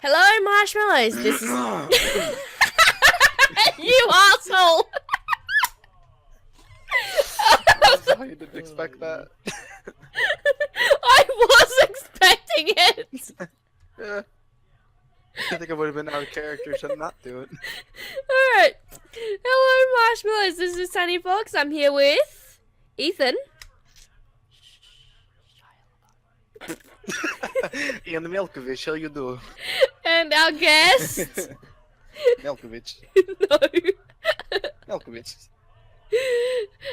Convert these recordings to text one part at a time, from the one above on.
Hello, Marshmallows. This is you asshole. I didn't expect that. I was expecting it. Yeah. I think I would have been out of character to not do it. Alright. Hello, Marshmallows. This is Sunny Fox. I'm here with Ethan. Ian Milkovich, how you do? And our guest. Milkovich. No. Milkovich.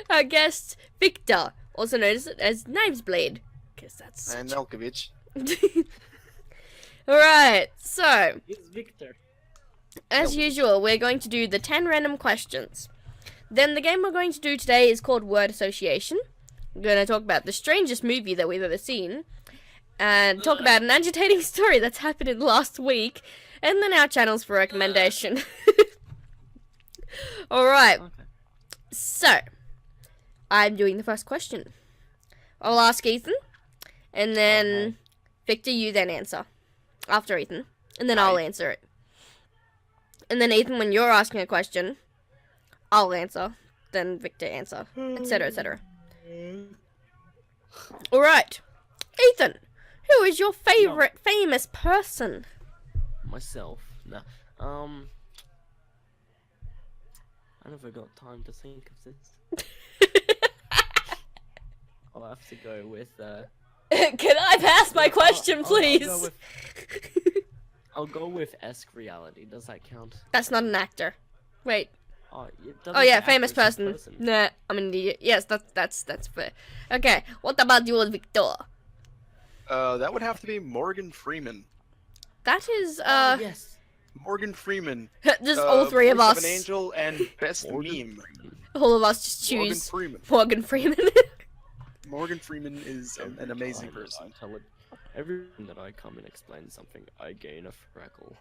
Our guest, Victor. Also known as Knivesblade. Because that's. And Milkovich. Alright, so. It's Victor. As usual, we're going to do the 10 random questions. Then the game we're going to do today is called Word Association. We're going to talk about the strangest movie that we've ever seen. And talk about an agitating story that's happened in the last week. And then our channels for recommendation. Alright. Okay. So, I'm doing the first question. I'll ask Ethan. And then, Victor, you then answer. After Ethan. And then I'll answer it. And then Ethan, when you're asking a question, I'll answer. Then Victor answer. Etc, etc. Alright. Ethan, who is your favorite famous person? Myself. No. I never got time to think of this. I'll have to go with, Can I pass my question, please? I'll go with esque reality. Does that count? That's not an actor. Wait. Oh, Oh yeah, famous person. Nah, I'm an idiot. Yes, that's fair. Okay, what about you, Victor? That would have to be Morgan Freeman. That is yes. Morgan Freeman. just all three of voice us. An angel and best Morgan meme. All of us just Morgan choose Freeman. Morgan Freeman. Morgan Freeman is an amazing person. I tell it. Every time that I come and explain something, I gain a freckle.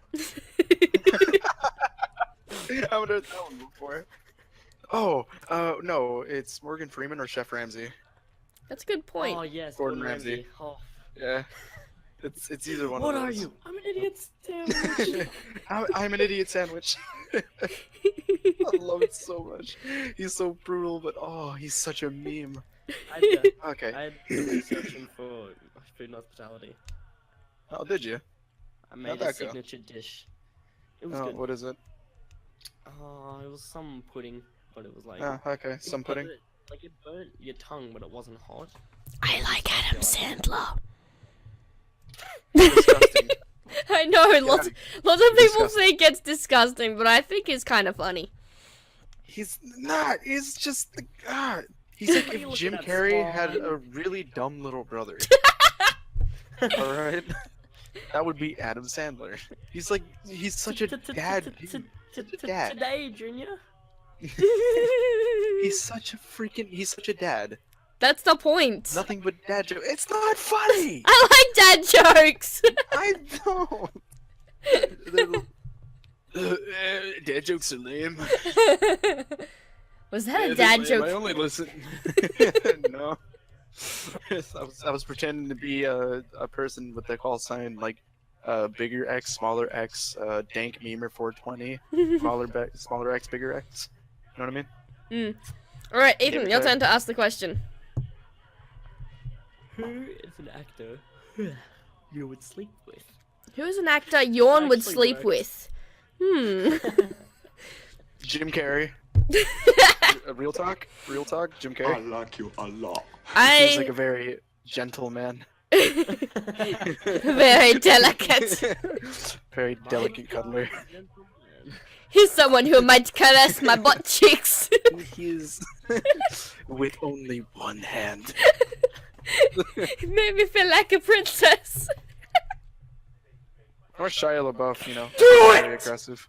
I haven't heard that one before. Oh, no, it's Morgan Freeman or Chef Ramsay. That's a good point. Oh yes, Gordon Ramsay. Oh. Yeah, it's either one What of are those. you? I'm an idiot sandwich. I'm an idiot sandwich. I love it so much. He's so brutal, but oh, he's such a meme. Okay. I had researching for food and hospitality. Oh, did you? I made How'd a that go? signature dish. It was Oh, good. what is it? It was some pudding, but it was like. Oh, okay, it some pudding. burnt- Like it burnt your tongue, but it wasn't hot. I like Adam Sandler. Disgusting. I know, lots of people Disgusting. think it's disgusting, but I think it's kind of funny. He's not. He's just the God. He's like What are you if Jim looking at, Carey had Spawn? a really dumb little brother. All right, that would be Adam Sandler. He's such a dad. Dad. Today, Junior. He's such a dad. That's the point. Nothing but dad jokes. It's not funny. I like dad jokes. I don't. Dad jokes are lame. Was that Yeah, a they're dad lame. joke? I only listen. No. I was pretending to be a person with the call sign like bigger X, smaller X, dank memer 420, smaller X, bigger X. You know what I mean? Alright, Ethan, Yeah, your okay. turn to ask the question. Who is an actor you would sleep with? Who is an actor Yawn would Actually sleep works. with? Jim Carey. Real talk, Jim I Carey. like you a lot. He's like a I very gentle man. very delicate. Very delicate cuddler. He's someone who might caress my butt cheeks. He's with only one hand. It made me feel like a princess. Or Shia Labeouf, you know. Do Very it! aggressive.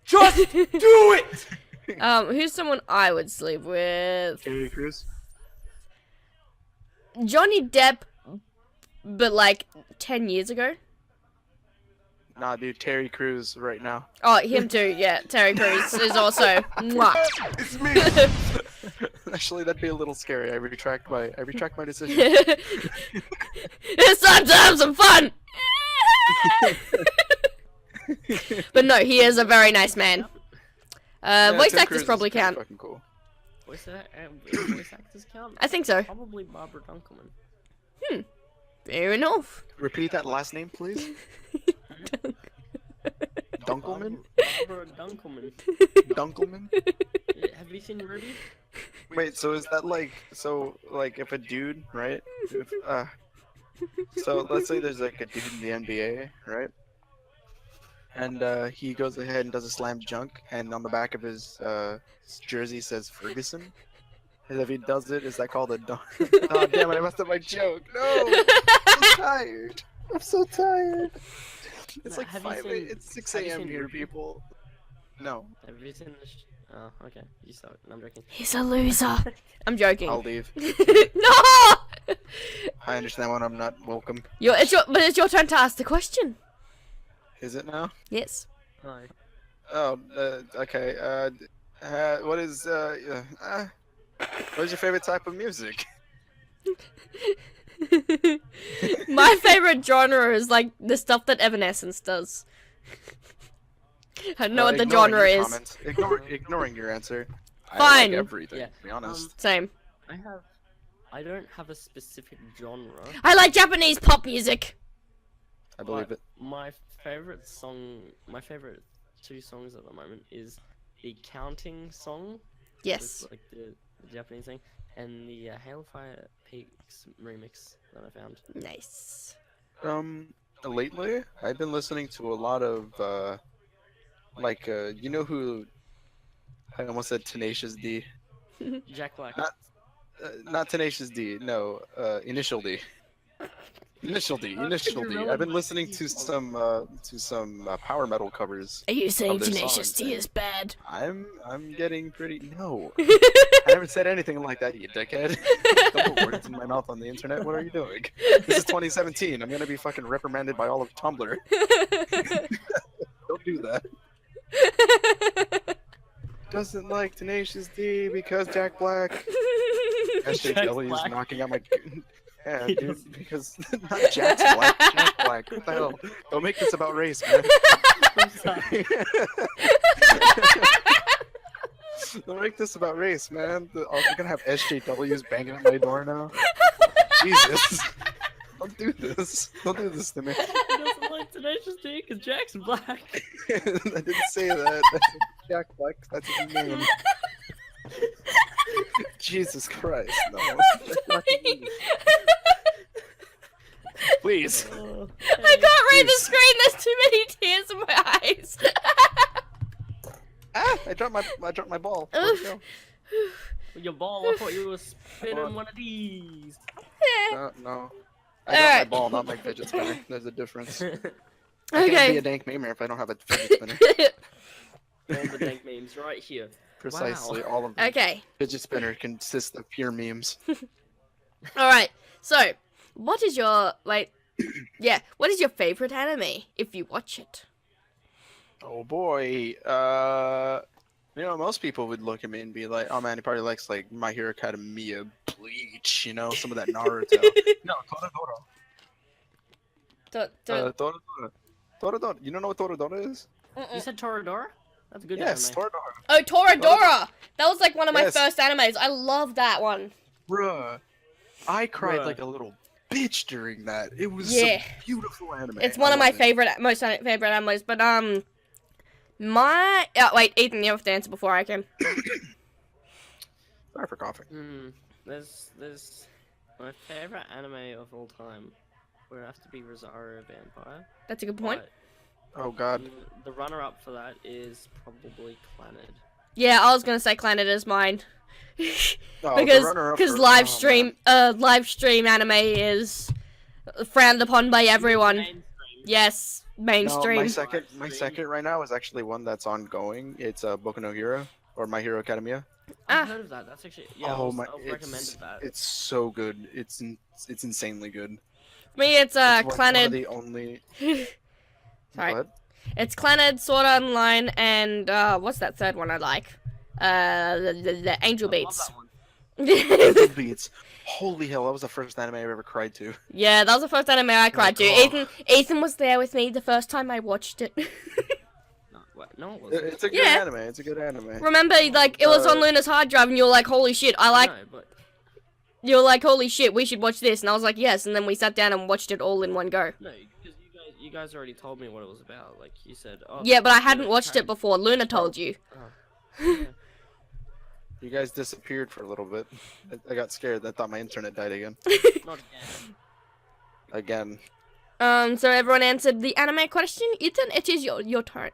Just do it! Who's someone I would sleep with? Terry Crews. Johnny Depp, but like 10 years ago. Nah, dude, Terry Crews right now. Oh, him too. Yeah, Terry Crews is also. Mwah. It's me! Actually, that'd be a little scary. I retract my decision. It's time to have some fun. But no, he is a very nice man. Yeah, Voice Tim actors Cruise is probably pretty count. fucking cool. Voice actors count? I think so. Probably Barbara Dunkelman. Fair enough. Repeat that last name, please. Dunkelman? Barbara Dunkelman. Dunkelman? Yeah, have you seen Ruby? Wait, so is that like if a dude, right? So let's say there's like a dude in the NBA, right? And he goes ahead and does a slam dunk, and on the back of his jersey says Ferguson. And if he does it, is that called a dunk? Oh damn it! I messed up my joke. No, I'm so tired. I'm so tired. It's like Have you 5 seen- It's 6 have you a.m. seen here, Ruby? people. No, Have you seen this? Oh, okay. You suck. No, I'm joking. He's a loser. I'm joking. I'll leave. No! I understand when I'm not welcome. But it's your turn to ask the question. Is it now? Yes. Hi. Oh, okay. What is your favorite type of music? My favorite genre is like the stuff that Evanescence does. I don't know what the Ignoring genre your is. comments. Ignoring your answer. I Fine. like everything, Yeah. to be honest. Same. I don't have a specific genre. I like Japanese pop music. I believe it. My favorite two songs at the moment is the Counting song. Yes. It's like the Japanese thing, and the Hailfire Peaks remix that I found. Nice. Lately, I've been listening to a lot of, you know who? I almost said Tenacious D. Jack Black. Not Tenacious D. No, Initial D. Initial D. I've been listening to some power metal covers. Are you saying their Tenacious songs, D is bad? I'm getting pretty. No, I never said anything like that, you dickhead. Don't put words in my mouth on the internet. What are you doing? This is 2017. I'm gonna be fucking reprimanded by all of Tumblr. Don't do that. Doesn't like Tenacious D because Jack Black. SJW is Black. knocking out my. Yeah, He dude, doesn't- because not Jack's Black. Jack Black. What the hell? Don't make this about race, man. I'm sorry. Don't make this about race, man. You're gonna have SJWs banging at my door now. Jesus. Don't do this. Don't do this to me. He doesn't like Tenacious D because Jack's black. I didn't say that. I said Jack Black. That's his name. Jesus Christ, no. That's not the name. Please. Oh, I can't read the screen. There's too many tears in my eyes. Ah! I dropped my ball. Where'd it go? Your ball, I thought you were spinning one of these. No. I got my ball, not my fidget spinner. There's a difference. I can't be a dank memer if I don't have a fidget spinner. All the dank memes right here. Precisely, Wow. all of them. Okay. Fidget spinner consists of pure memes. All right. So, what is your what is your favorite anime if you watch it? Oh boy. Most people would look at me and be like, "Oh man, he probably likes like My Hero Academia, Bleach, some of that Naruto." No, Toradora. Toradora. You don't know what Toradora is? You said Toradora? That's a good Yes, anime. Toradora. Oh, Toradora! That was like one of my Yes. first animes. I love that one. Bruh. I cried Bruh. like a little bitch during that. It was Yeah. a beautiful anime. It's I one of my love it. most favorite animes. But wait, Ethan, you have to answer before I can. Sorry for coughing. There's my favorite anime of all time would have to be Rosario Vampire. That's a good point. Oh god. but the runner-up for that is probably Clannad. Yeah, I was gonna say Clannad is mine. No, the because runner-up because for- live oh, stream anime is frowned upon by everyone. Mainstream. Yes, No, mainstream. my second right now is actually one that's ongoing. It's Boku no Hero or My Hero Academia. I've Ah. heard of that. That's actually yeah. Oh I my! was recommended that. It's so good. It's insanely good. Me, it's It's one of Clannad. the only. Sorry, What? it's Clannad, Sword Art Online, and what's that third one I like? The Angel I love Beats. that one. Angel Beats. Holy hell! That was the first anime I've ever cried to. Yeah, that was the first anime I cried to. God. Ethan was there with me the first time I watched it. No, it wasn't. It's a good Yeah. anime. It's a good anime. Remember, like, it was on Luna's hard drive, and you were like, holy shit, I know, but you were like, holy shit, we should watch this. And I was like, yes. And then we sat down and watched it all in one go. no, because you guys already told me what it was about. Like you said. Oh, Yeah, but I it's hadn't good, watched it before. Luna told you. Yeah. You guys disappeared for a little bit. I got scared. I thought my internet died again. Not again. Again. So everyone answered the anime question. Ethan, it is your turn.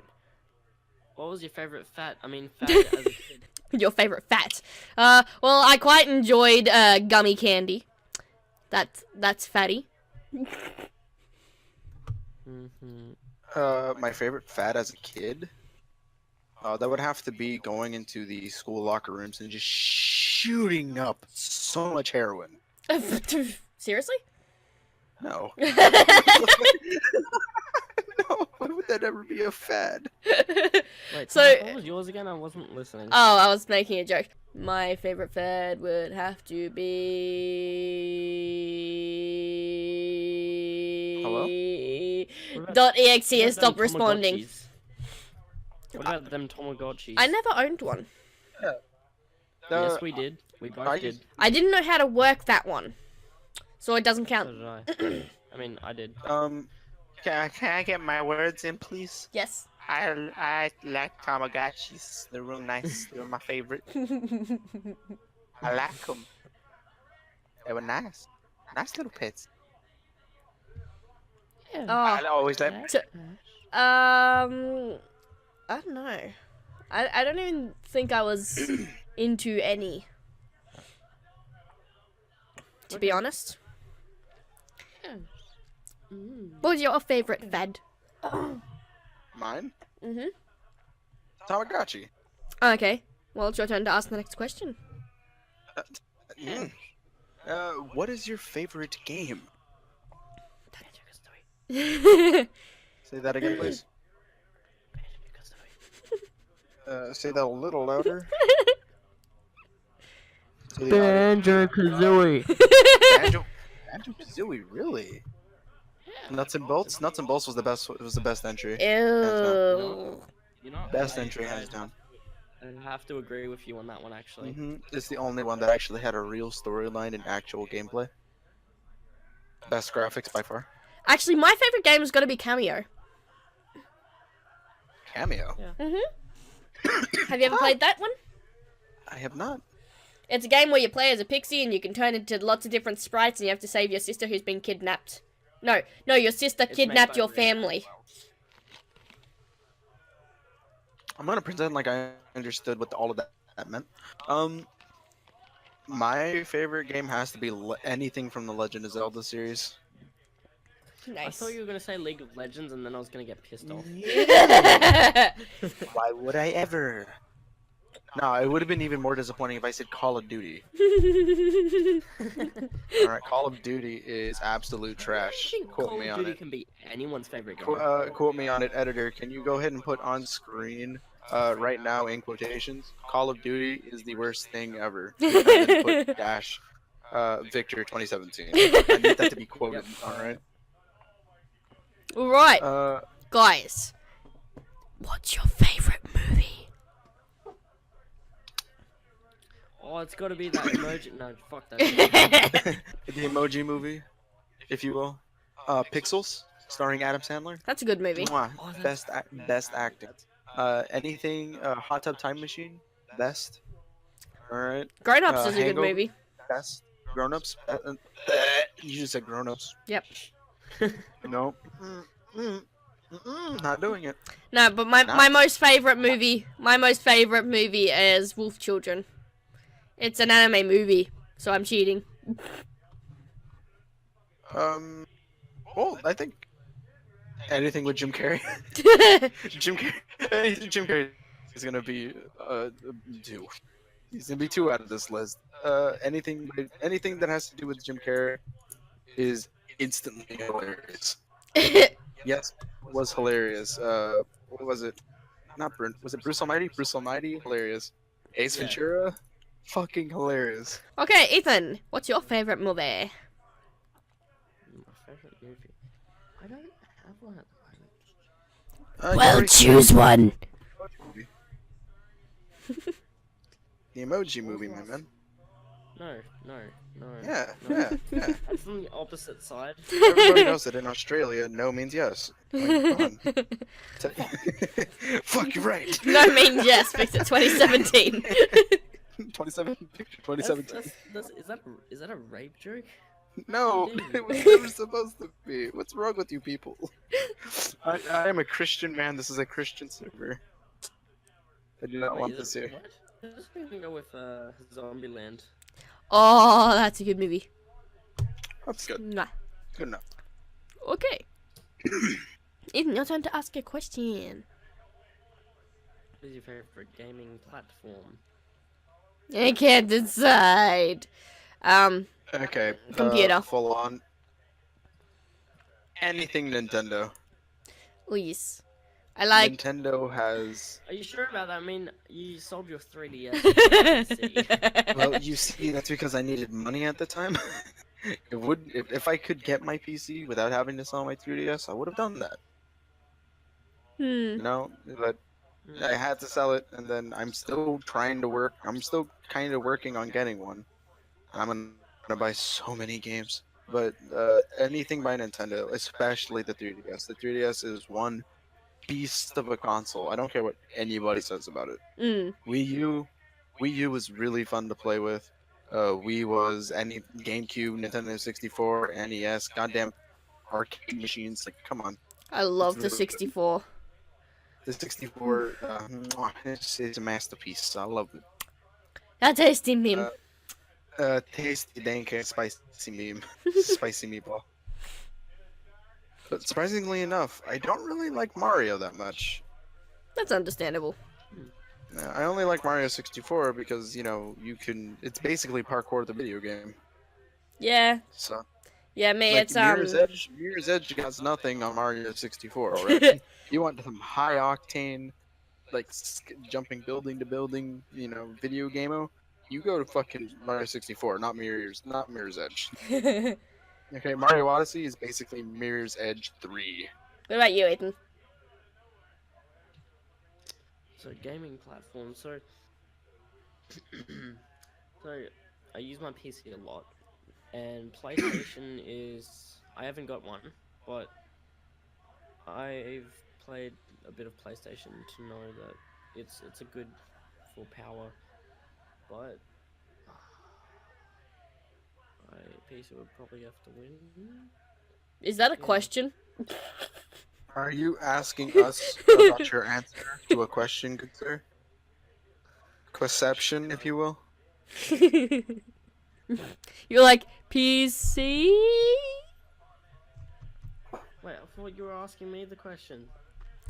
What was your favorite fat as a kid? Your favorite fat. Well, I quite enjoyed gummy candy. That's fatty. My favorite fad as a kid? That would have to be going into the school locker rooms and just shooting up so much heroin. Seriously? No. No, why would that ever be a fad? Wait, So- what was yours again? I wasn't listening. Oh, I was making a joke. My favorite fad would have to be... Hello? What about- .exe what has about them stopped responding. Tamagotchis? What about them Tamagotchis? I never owned one. Yes, we did. We both I- did. I didn't know how to work that one. So it doesn't So count. did I. I mean, I did. Can I get my words in, please? Yes. I like Tamagotchis. They're real nice. They're my favorite. I like them. They were nice. Nice little pets. Oh, I always like. so, I don't know. I don't even think I was into any. To be honest. What was your favorite fad? Mine? Mhm. Tamagotchi. Okay. Well, it's your turn to ask the next question. What is your favorite game? Say Say that again, please. Say that a little louder. So the Banjo-Kazooie. Banjo-Kazooie, really? Nuts and bolts. Nuts and bolts was the best. Was the best entry. Ew. You know, Best entry hands down. I have to agree with you on that one, actually. It's the only one that actually had a real storyline and actual gameplay. Best graphics by far. Actually, my favorite game is gonna be Kameo. Kameo. Have you ever played that one? I have not. It's a game where you play as a pixie and you can turn into lots of different sprites and you have to save your sister who's been kidnapped. No, your sister It's made kidnapped by your Ramsay as family. well. I'm gonna pretend like I understood what all of that meant. My favorite game has to be anything from the Legend of Zelda series. I Nice. thought you were gonna say League of Legends, and then I was gonna get pissed off. Why would I ever? No, it would have been even more disappointing if I said Call of Duty. Alright, Call of Duty is absolute I trash. think Quote Call me of on Duty it. can be anyone's favorite game. Quote me on it, editor. Can you go ahead and put on screen right now in quotations? Call of Duty is the worst thing ever. And then put dash Victor 2017. I need that to be quoted. Alright. Right, guys. What's your favorite movie? Oh, it's gotta be that emoji. No, fuck that. The Emoji Movie, if you will. Pixels, starring Adam Sandler. That's a good movie. Mwah. Oh, that's- Best acting. Anything Hot Tub Time Machine, best. All right, Grown Ups is a good Hangover? movie. best. Grown Ups. You just said Grown Ups. Yep. No. Not doing it. No, but my Nah. most favorite movie is Wolf Children. It's an anime movie, so I'm cheating. Well, I think anything with Jim Carrey. Jim Carrey is gonna be 2. He's gonna be 2 out of this list. Anything that has to do with Jim Carrey is instantly hilarious. Yes, was hilarious. What was it? Not Bruce. Was it Bruce Almighty? Bruce Almighty, hilarious. Ace Yeah. Ventura, fucking hilarious. Okay, Ethan, what's your favorite movie? My favorite movie. I don't have one at the moment. You Well, already- choose one. The Emoji Movie, my man. No. Yeah, no. yeah, yeah. That's on the opposite side. Everybody knows that in Australia, no means yes. Like, come on. Fuck, you're right. No means yes, fix it 2017. 2017. Is that a rape joke? No, it was never supposed to be. What's wrong with you people? I am a Christian man. This is a Christian server. I do not want this here. What? Let's go with Zombieland. Oh, that's a good movie. That's good. Nah. Good enough. Okay. Ethan, your turn to ask a question. What is your favorite gaming platform? I can't decide. Okay. Computer. Full on. Anything Nintendo. Oh, yes. I like. Nintendo has. Are you sure about that? I mean, you sold your 3DS. Well, you see, that's because I needed money at the time. It would, if I could get my PC without having to sell my 3DS, I would have done that. No, but I had to sell it, and then I'm still trying to work. I'm still kind of working on getting one. I'm gonna buy so many games, but anything by Nintendo, especially the 3DS. The 3DS is one beast of a console. I don't care what anybody says about it. Wii U was really fun to play with. Wii was any GameCube, Nintendo 64, NES, goddamn arcade machines. Like, come on. I love It's the really 64. The 64, it's a masterpiece. I love it. That tasty meme. Tasty, dank, spicy meme. Spicy meatball. But surprisingly enough, I don't really like Mario that much. That's understandable. I only like Mario 64 because, it's basically parkour the video game. Yeah. So, Yeah, me, like, it's Mirror's Edge got nothing on Mario 64 already. You want some high octane, like jumping building to building, video game-o? You go to fucking Mario 64, not Mirror's Edge. Okay, Mario Odyssey is basically Mirror's Edge 3. What about you, Ethan? So gaming platform. So I use my PC a lot, and PlayStation is. I haven't got one, but I've played a bit of PlayStation to know that it's a good for power, but PC would probably have to win. Is that a question? Are you asking us about your answer to a question, good sir? Quesception, if you will? You're like, PC? Wait, I thought you were asking me the question.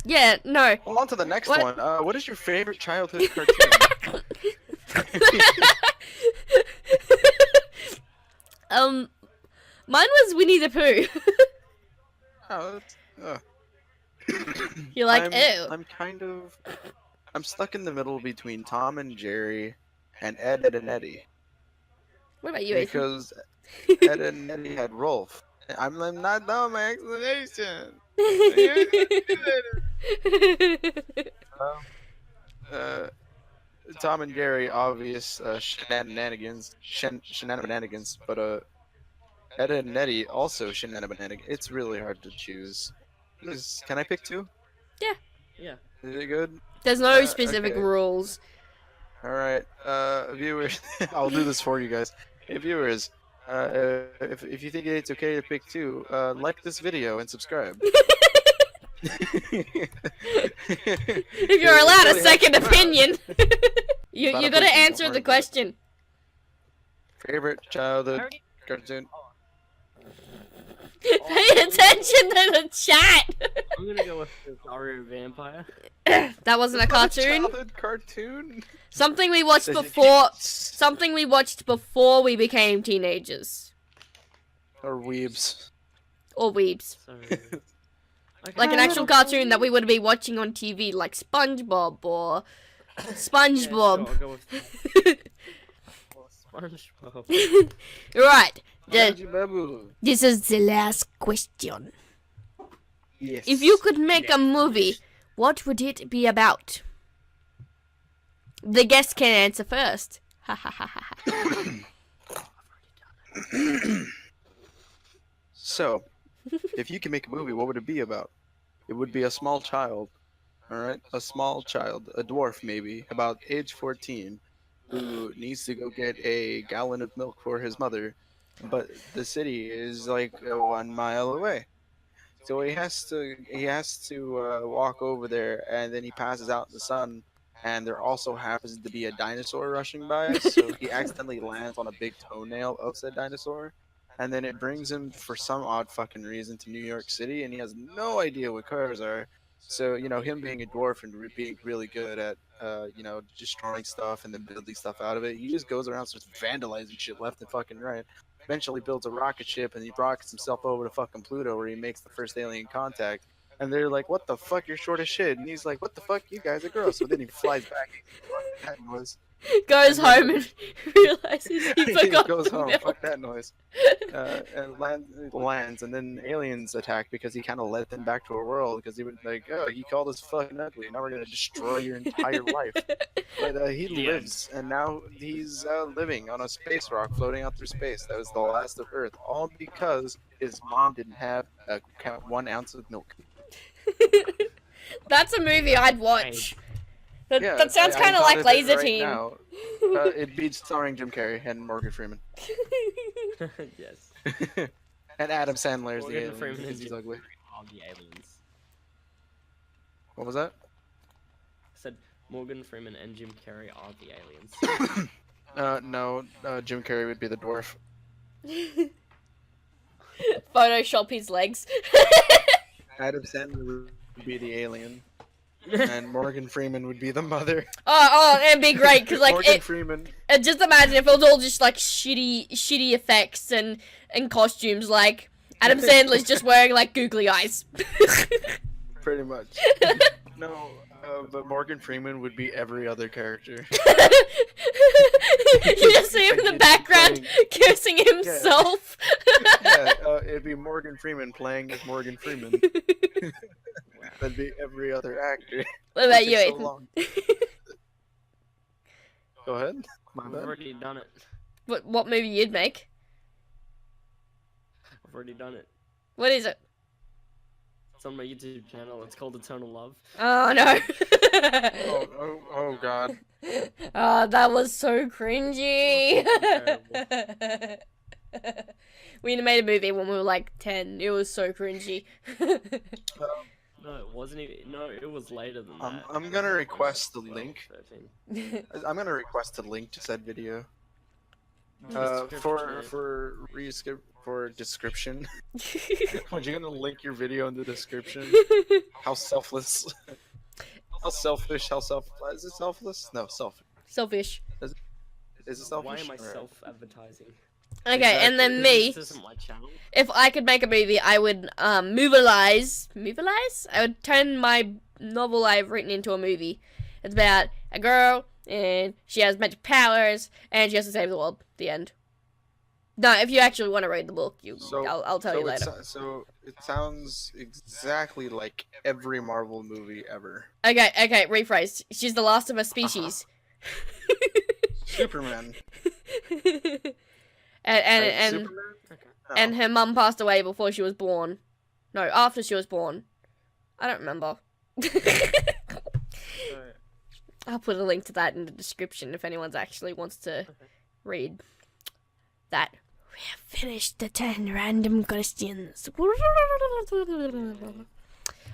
Yeah, no. Well, on to the next What? one. What is your favorite childhood cartoon? Mine was Winnie the Pooh. Oh, You're like, ew. I'm stuck in the middle between Tom and Jerry and Ed and Eddie. What about you, Ethan? Because Ed and Eddie had Rolf. I'm not done my explanation. Tom and Jerry, obvious shenanigans, but Ed and Eddie also shenanigans. It's really hard to choose. Can I pick two? Yeah. Is it good? There's no specific okay. rules. All right, viewers, I'll do this for you guys. Hey, viewers, if you think it's okay to pick two, like this video and subscribe. If you're allowed a second opinion, you gotta answer the question. Favorite childhood cartoon? Pay attention to the chat. I'm gonna go with Rosario Vampire. That wasn't a cartoon. Childhood cartoon? Something we watched before. Something we watched before we became teenagers Or weebs. or weebs. So, Like an actual cartoon that we would be watching on TV, like SpongeBob or SpongeBob. I'll go with SpongeBob. Right. Babu. This is the last question. Yes. If you could make a movie, what would it be about? The guest can answer first. Ha ha ha ha ha. So, if you can make a movie, what would it be about? It would be a small child, alright? A small child, a dwarf maybe, about age 14, who needs to go get a gallon of milk for his mother, but the city is like 1 mile away. So he has to walk over there, and then he passes out in the sun, and there also happens to be a dinosaur rushing by, so he accidentally lands on a big toenail of said dinosaur. And then it brings him, for some odd fucking reason, to New York City, and he has no idea what cars are. So, him being a dwarf and being really good at, destroying stuff and then building stuff out of it, he just goes around starts vandalizing shit left and fucking right. Eventually builds a rocket ship, and he rockets himself over to fucking Pluto, where he makes the first alien contact. And they're like, what the fuck, you're short as shit. And he's like, what the fuck, you guys are gross. So then he flies back. That noise. Goes home and realizes he forgot goes the home, milk. fuck that noise. And lands, and then aliens attack because he kind of led them back to a world because he was like, oh, you called us fucking ugly. Now we're going to destroy your entire life. But he lives, and now he's living on a space rock floating out through space. That was the last of Earth, all because his mom didn't have 1 ounce of milk. That's a movie I'd watch. Yeah, That sounds I kind of thought like of it Laser right Team. now. It'd be starring Jim Carrey and Morgan Freeman. Yes. And Adam Sandler is the Morgan alien Freeman because is he's Jim ugly. Are the aliens. What was that? I said Morgan Freeman and Jim Carrey are the aliens. No, Jim Carrey would be the dwarf. Photoshop his legs. Adam Sandler would be the alien. And Morgan Freeman would be the mother. Oh, it'd be great because like Morgan Freeman. just imagine if it was all just like shitty effects and costumes. Like Adam Sandler's just wearing like googly eyes. Pretty much. No, but Morgan Freeman would be every other character. You just see him in the background cursing himself. Yeah, it'd be Morgan Freeman playing as Morgan Freeman. That'd be every other actor. What about you, So Ethan? long. Go ahead. My I've bad. already done it. What movie you'd make? I've already done it. What is it? It's on my YouTube channel. It's called Eternal Love. Oh no. Oh god. Oh, that was so cringy. We made a movie when we were like 10. It was so cringy. No, it wasn't even. No, it was later than that. I'm gonna request the link. 13. I'm gonna request a link to said video. Description. For description. Are you gonna link your video in the description? How selfless. How selfish, is it selfless? No, selfish. Selfish. Is it selfish? Why am I Alright. self-advertising? Okay, and then me, This isn't my channel. if I could make a movie, I would movilize? I would turn my novel I've written into a movie. It's about a girl, and she has magic powers, and she has to save the world. The end. No, if you actually want to read the book, I'll tell you later. So it sounds exactly like every Marvel movie ever. Okay, rephrase. She's the last of her species. Superman. and Superman? No. and her mum passed away before she was born. No, after she was born. I don't remember. I'll put a link to that in the description if anyone actually wants to read that. We have finished the 10 random questions.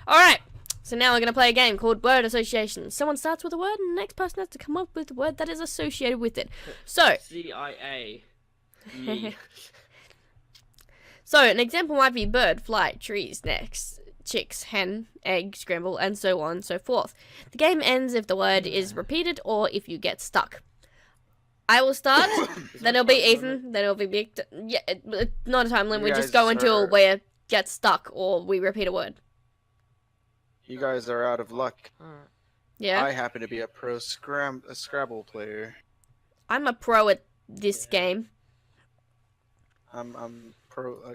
Alright, so now we're going to play a game called Word Association. Someone starts with a word and the next person has to come up with a word that is associated with it. So, CIA. Me. So, an example might be bird, fly, trees, next, chicks, hen, egg, scramble, and so on and so forth. The game ends if the word is repeated or if you get stuck. I will start, then it'll be Ethan, then it'll be Victor. Yeah, it's not a time limit, we just go until we get stuck or we repeat a word. You guys are out of luck. Yeah? I happen to be a pro Scrabble player. I'm a pro at this game. I'm pro.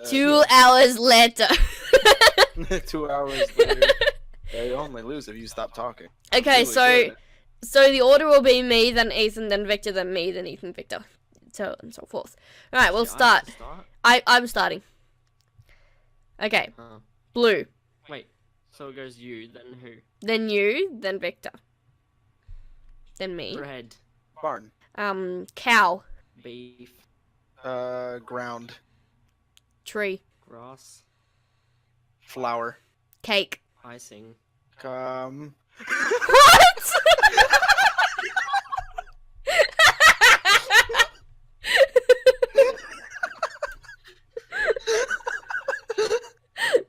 2 hours later. 2 hours later. I only lose if you stop talking. Okay, Really so good. So the order will be me, then Ethan, then Victor, then me, then Ethan, Victor, so and so forth. All right, we'll Shit, I have start. to start? I'm starting. Okay, Oh. blue. Wait, so it goes you, then who? Then you, then Victor. Then me. Bread, Barn. Cow. beef, Ground. Tree. grass, Flour. Cake. icing, What?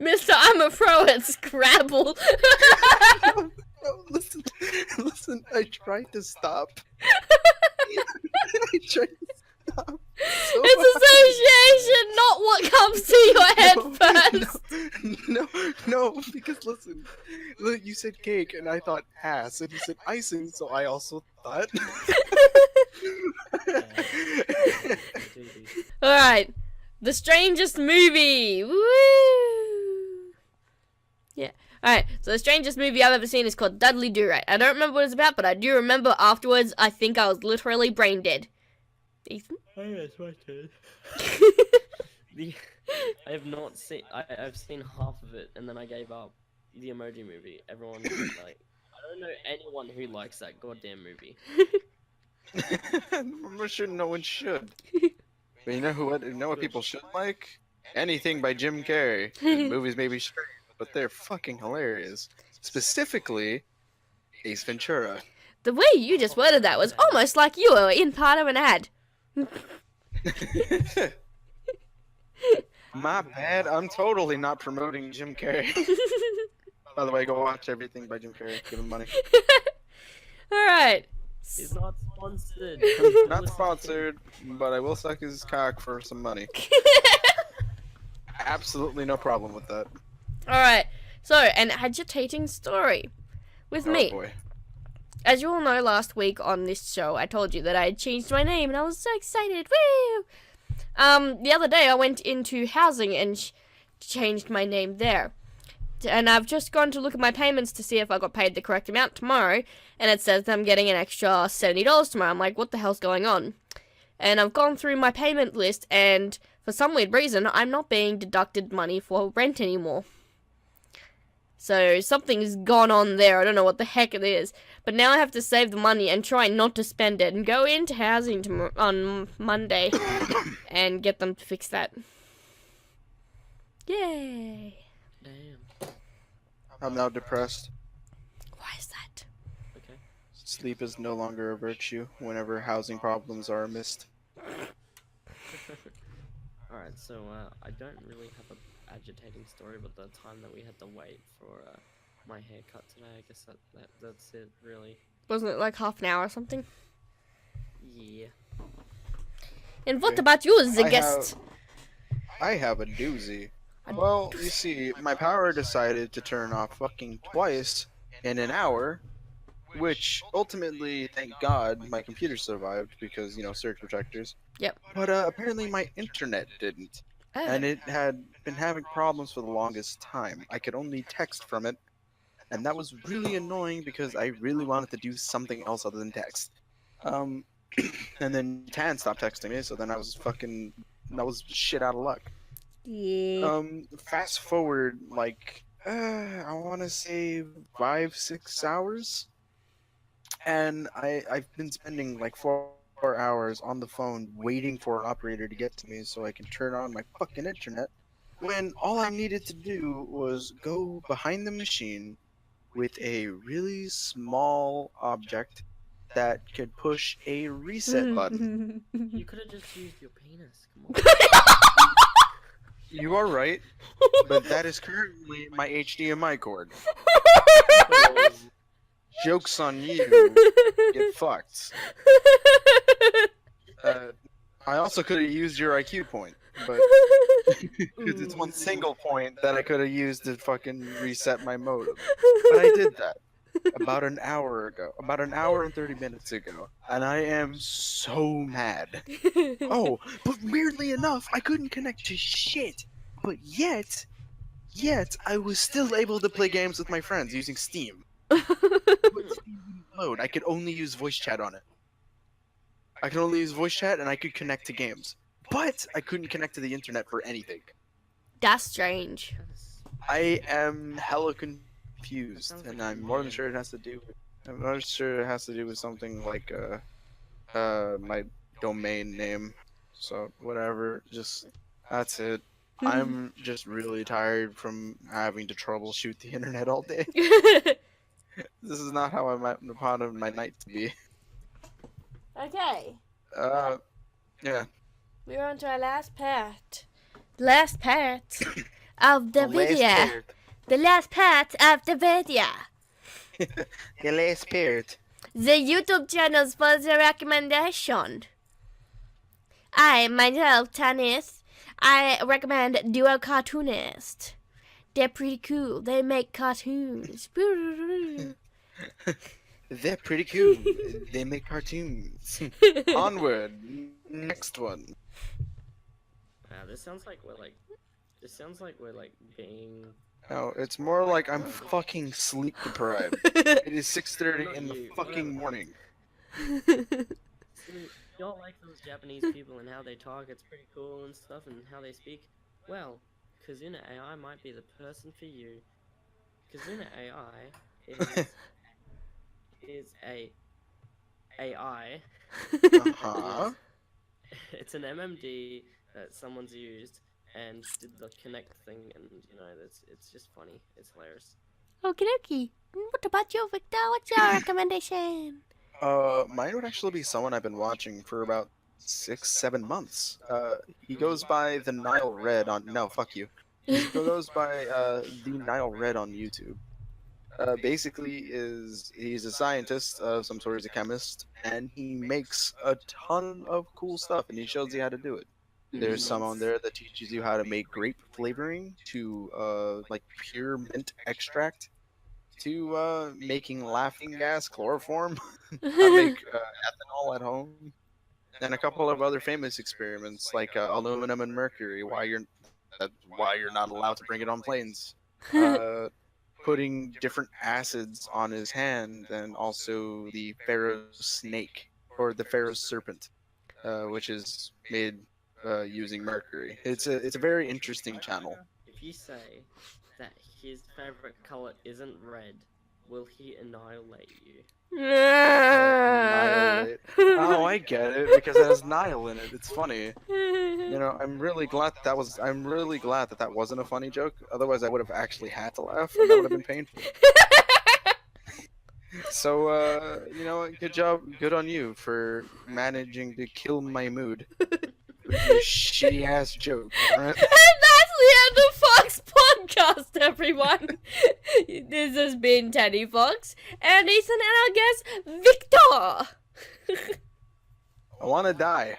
Mister, I'm a pro at Scrabble. No, listen. I tried to stop. I tried to stop. So It's association, not what comes to your head first. No, because listen, look, you said cake and I thought ass, and you said icing, so I also thought. Alright. The strangest movie. Woo! Yeah. Alright, so the strangest movie I've ever seen is called Dudley Do Right. I don't remember what it's about, but I do remember afterwards I think I was literally brain dead. Ethan? Oh yeah, it's my turn. I have not seen. I've seen half of it, and then I gave up. The Emoji Movie. Everyone like. I don't know anyone who likes that goddamn movie. I'm sure no one should. But you know what people should like? Anything by Jim Carey. His movies may be strange, but they're fucking hilarious. Specifically, Ace Ventura. The way you just worded that was almost like you were in part of an ad. My bad. I'm totally not promoting Jim Carrey. By the way, go watch everything by Jim Carrey. Give him money. Alright. He's not sponsored. Not sponsored, but I will suck his cock for some money. Absolutely no problem with that. Alright. So, an agitating story with me. Oh boy. As you all know, last week on this show, I told you that I had changed my name, and I was so excited. Woo! The other day, I went into housing and changed my name there. And I've just gone to look at my payments to see if I got paid the correct amount tomorrow, and it says I'm getting an extra $70 tomorrow. I'm like, what the hell's going on? And I've gone through my payment list, and for some weird reason, I'm not being deducted money for rent anymore. So something's gone on there. I don't know what the heck it is. But now I have to save the money and try not to spend it and go into housing on Monday and get them to fix that. Yay. Damn. I'm now depressed. Why is that? Okay. Sleep is no longer a virtue whenever housing problems are missed. Alright, so I don't really have a agitating story, but the time that we had to wait for my haircut today, I guess that's it, really. Wasn't it like half an hour or something? Yeah. And what about you, the I guest? I have a doozy. Well, you see, my power decided to turn off fucking twice in an hour, which ultimately, thank God, my computer survived because, you know, surge protectors. Yep. But apparently my internet didn't. Oh. And it had been having problems for the longest time. I could only text from it, and that was really annoying because I really wanted to do something else other than text. And then Tan stopped texting me, so then I was shit out of luck. Yeah. Fast forward, like, I want to say 5-6 hours, and I've been spending like 4 hours on the phone waiting for an operator to get to me so I can turn on my fucking internet, when all I needed to do was go behind the machine with a really small object that could push a reset button. You could have just used your penis, come on. You are right, but that is currently my HDMI cord. Joke's on you. Get fucked. I also could have used your IQ point, but because it's one single point that I could have used to fucking reset my modem. But I did that about an hour and 30 minutes ago, and I am so mad. Oh, but weirdly enough, I couldn't connect to shit. But yet, I was still able to play games with my friends using Steam. But Steam wouldn't download. I could only use voice chat on it. I could only use voice chat, and I could connect to games, but I couldn't connect to the internet for anything. That's strange. I am hella confused, Sounds and like I'm more than man. sure it has to do. I'm not sure it has to do with something like my domain name. So whatever, just that's it. I'm just really tired from having to troubleshoot the internet all day. This is not how I wanted my night to be. Okay. Yeah. We're on to our last part. Last part of the video. The last part of the video. The last part. The YouTube channels for the recommendation. I, myself, Tanis, I recommend Duo Cartoonist. They're pretty cool. They make cartoons. They're pretty cool. They make cartoons. Onward. Next one. Wow, this sounds like we're like being. No, it's more like I'm fucking sleep deprived. It is 6:30 in the fucking morning. See, y'all like those Japanese people and how they talk, it's pretty cool and stuff, and how they speak. Well, Kazuna AI might be the person for you. Kazuna AI is a AI. Uh-huh. It's an MMD that someone's used and did the connect thing, and it's just funny. It's hilarious. Okie dokie. What about you, Victor? What's your recommendation? Mine would actually be someone I've been watching for about 6-7 months. He goes by the Nile Red on. No, fuck you. He goes by the Nile Red on YouTube. Basically, he's a scientist of some sort. He's a chemist, and he makes a ton of cool stuff, and he shows you how to do it. There's some on there that teaches you how to make grape flavoring, to like pure mint extract, to making laughing gas chloroform. I make ethanol at home, and a couple of other famous experiments like aluminum and mercury. Why you're not allowed to bring it on planes. Putting different acids on his hand, and also the Pharaoh's snake or the Pharaoh's serpent, which is made using mercury. It's a very interesting channel. If you say that his favorite color isn't red, will he annihilate you? Annihilate. Oh, I get it, because it has Nile in it. It's funny. You know, I'm really glad that wasn't a funny joke. Otherwise, I would have actually had to laugh, and that would have been painful. So, you know what? Good job. Good on you for managing to kill my mood with your shitty ass joke. Alright? And that's the end of Fox Podcast, everyone. This has been Teddy Fox and Ethan and our guest, Victor. I want to die.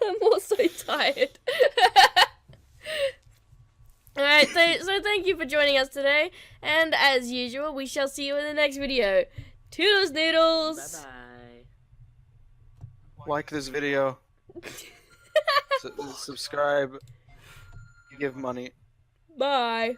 I'm also tired. Alright, so thank you for joining us today. And as usual, we shall see you in the next video. Toodles noodles. Bye-bye. Like this video. Subscribe. Give money. Bye.